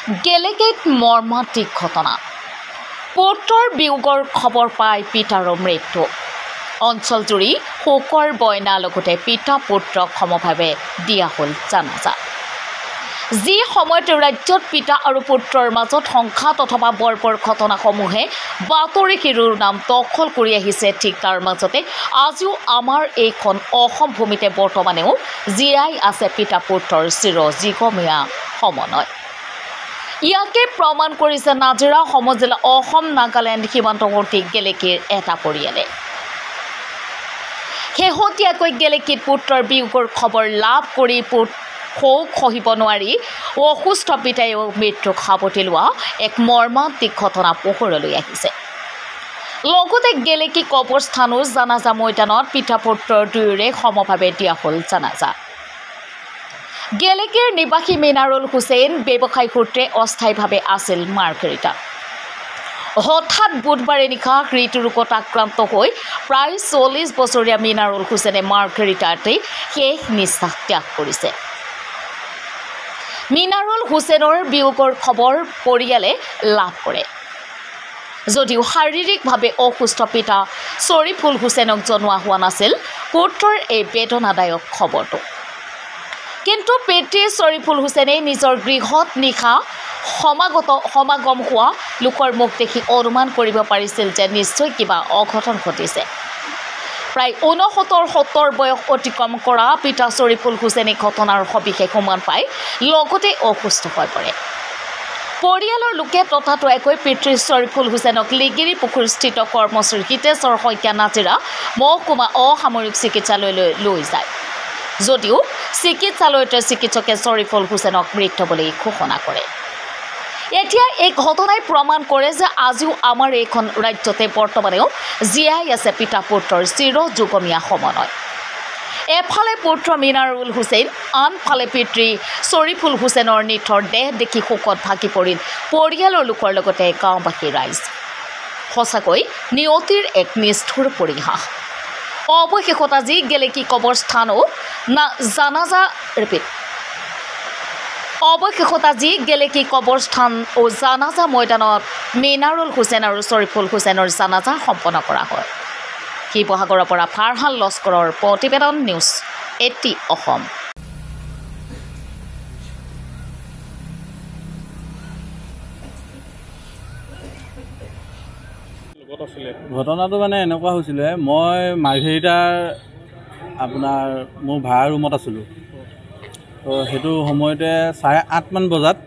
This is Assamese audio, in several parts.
গেলেগেত মৰ্মান্তিক ঘটনা পুত্ৰৰ বিয়োগৰ খবৰ পাই পিতাৰ মৃত্যু অঞ্চলজুৰি শোকৰ বয়না লগতে পিতা পুত্ৰক সমভাৱে দিয়া হ'ল জানাজা যি সময়ত ৰাজ্যত পিতা আৰু পুত্ৰৰ মাজত সংঘাত অথবা বৰ্বৰ ঘটনাসমূহে বাতৰি শিৰোৰ নাম দখল কৰি আহিছে ঠিক তাৰ মাজতে আজিও আমাৰ এইখন অসম ভূমিতে বৰ্তমানেও জীয়াই আছে পিতা পুত্ৰৰ চিৰজীৱমীয়া সমন্বয় ইয়াকে প্ৰমাণ কৰিছে নাজিৰা সমজিলা অসম নাগালেণ্ড সীমান্তৱৰ্তী গেলেকীৰ এটা পৰিয়ালে শেহতীয়াকৈ গেলেকীত পুত্ৰৰ বিয়োগৰ খবৰ লাভ কৰি শোক সহিব নোৱাৰি অসুস্থ পিতায়েও মৃত্যুক সাৱটি লোৱা এক মৰ্মান্তিক ঘটনা পোহৰলৈ আহিছে লগতে গেলেকী কবৰস্থানো জানাজা ময়দানত পিতা পুত্ৰৰ দুয়োৰে সমভাৱে দিয়া হ'ল জানাজা গেলেকীৰ নিবাসী মিনাৰুল হুছেইন ব্যৱসায়িক সূত্ৰে অস্থায়ীভাৱে আছিল মাৰ্ঘেৰিটা হঠাৎ বুধবাৰে নিশা হৃদৰোগত আক্ৰান্ত হৈ প্ৰায় 40 বছৰীয়া মিনাৰুল হুছেইনে মাৰ্ঘেৰিটাতে শেষ নিশ্বাস ত্যাগ কৰিছে মিনাৰুল হুছেইনৰ বিয়োগৰ খবৰ পৰিয়ালে লাভ কৰে যদিও শাৰীৰিকভাৱে অসুস্থ পিতা শ্বৰিফুল হুছেইনক জনোৱা হোৱা নাছিল পুত্ৰৰ এই বেদনাদায়ক খবৰটো কিন্তু পিতৃ শ্বৰিফুল হুছেইনে নিজৰ গৃহত নিশা সমাগম হোৱা লোকৰ মুখ দেখি অনুমান কৰিব পাৰিছিল যে নিশ্চয় কিবা অঘটন ঘটিছে প্ৰায় 69-70 বয়স অতিক্ৰম কৰা পিতা শ্বৰিফুল হুছেইনে ঘটনাৰ সবিশেষ সমান পাই লগতে অসুস্থ হৈ পৰে পৰিয়ালৰ লোকে তথাতৈয়াকৈ পিতৃ শ্বৰিফুল হুছেইনক লিগিৰি পুখুৰীস্থিত কৰ্মচাৰী হিতেশ্বৰ শইকীয়া নাজিৰা মহকুমা অসামৰিক চিকিৎসালয়লৈ লৈ যায় যদিও চিকিৎসালয়তে চিকিৎসকে শ্বৰিফুল হুছেইনক মৃত বুলি ঘোষণা কৰে এতিয়া এই ঘটনাই প্ৰমাণ কৰে যে আজিও আমাৰ এইখন ৰাজ্যতে বৰ্তমানেও জীয়াই আছে পিতা পুত্ৰৰ চিৰযুগমীয়া সমন্বয় এফালে পুত্ৰ মিনাৰুল হুছেইন আনফালে পিতৃ শ্বৰিফুল হুছেইনৰ নিথৰ দেহ দেখি শোকত ভাগি পৰিল পৰিয়ালৰ লোকৰ লগতে গাঁওবাসী ৰাইজ সঁচাকৈ নিয়তিৰ এক নিষ্ঠুৰ পৰিহাস অৱশেষত আজি গেলেকী কবৰস্থানো গেলেকী কবৰস্থান ও জানাজা ময়দানত মিনাৰুল হুছেইন আৰু শ্বৰিফুল হুছেইনৰ জানাজা সম্পন্ন কৰা হয় শিৱসাগৰৰ পৰা ফাৰহান লস্কৰৰ প্ৰতিবেদন নিউজ 80 অসম ঘটনাটো মানে এনেকুৱা হৈছিলে মই মাৰ্ঘেৰিটাৰ আপোনাৰ মোৰ ভাড়া ৰুমত আছিলোঁ তো সেইটো সময়তে 8:30 মান বজাত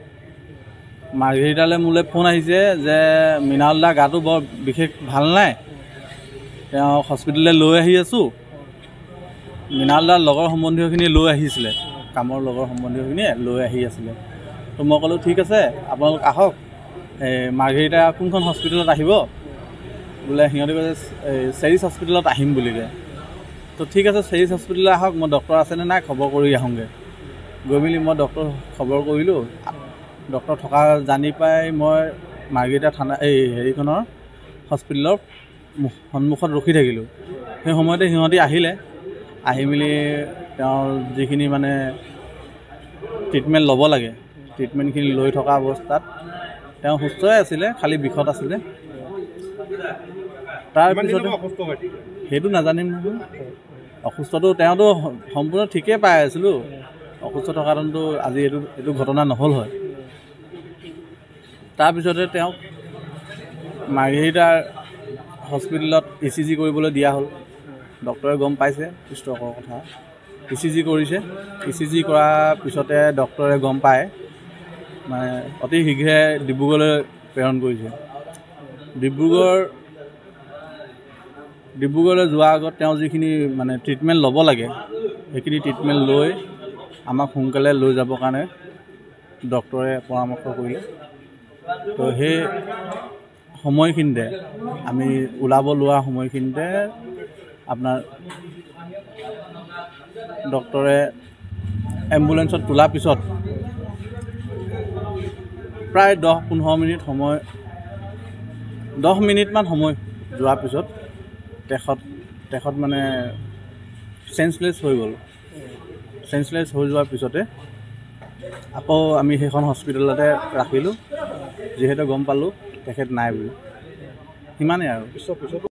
মাৰ্ঘেৰিটালৈ মোলৈ ফোন আহিছে যে মিনাৰুলদাৰ গাটো বৰ বিশেষ ভাল নাই তেওঁ হস্পিটেললৈ লৈ আহি আছোঁ মিনাৰুলদাৰ লগৰ সম্বন্ধীয়খিনি লৈ আহিছিলে কামৰ লগৰ সম্বন্ধীয়খিনিয়ে লৈ আহি আছিলে তো মই ক'লোঁ ঠিক আছে আপোনালোক আহক মাৰ্ঘেৰিটা কোনখন হস্পিটেলত আহিব বোলে সিহঁতে কৈছে চেৰিছ হস্পিটেলত আহিম বুলি কয় তো ঠিক আছে চেৰিছ হস্পিটেললৈ আহক মই ডক্টৰ আছেনে নাই খবৰ কৰি আহোঁগৈ গৈ মেলি মই ডক্টৰ খবৰ কৰিলোঁ ডক্টৰ থকা জানি পাই মই মাৰ্ঘেৰিটা থানা হেৰিখনৰ হস্পিটেলৰ সন্মুখত ৰখি থাকিলোঁ সেই সময়তে সিহঁতি আহিলে আহি মেলি তেওঁৰ যিখিনি মানে ট্ৰিটমেণ্ট ল'ব লাগে ট্ৰিটমেণ্টখিনি লৈ থকা অৱস্থাত তেওঁ সুস্থই আছিলে খালি বিষত আছিলে তাৰপিছতে সেইটো নাজানিম নহয় অসুস্থটো তেওঁতো সম্পূৰ্ণ ঠিকেই পাই আছিলোঁ অসুস্থ থকাটো আজি এইটো ঘটনা নহ'ল হয় তাৰপিছতে তেওঁক মাৰ্ঘেৰিটাৰ হস্পিটেলত ECG কৰিবলৈ দিয়া হ'ল ডক্টৰে গম পাইছে ষ্ট্ৰকৰ কথা ECG কৰিছে ECG কৰাৰ পিছতে ডক্টৰে গম পায় মানে অতি শীঘ্ৰে ডিব্ৰুগড়লৈ প্ৰেৰণ কৰিছে ডিব্ৰুগড়লৈ যোৱাৰ আগত তেওঁ যিখিনি মানে ট্ৰিটমেণ্ট ল'ব লাগে সেইখিনি ট্ৰিটমেণ্ট লৈ আমাক সোনকালে লৈ যাবৰ কাৰণে ডক্টৰে পৰামৰ্শ কৰিলে তো সেই সময়খিনিতে আমি ওলাব লোৱা সময়খিনিতে আপোনাৰ ডক্টৰে এম্বুলেঞ্চত তোলাৰ পিছত প্ৰায় 10-15 মিনিট সময় 10 মিনিটমান সময় যোৱাৰ পিছত তেখেত মানে চেঞ্চলেছ হৈ গ'ল চেঞ্চলেছ হৈ যোৱাৰ পিছতে আকৌ আমি সেইখন হস্পিটেলতে ৰাখিলোঁ যিহেতু গম পালোঁ তেখেত নাই বুলি সিমানেই আৰু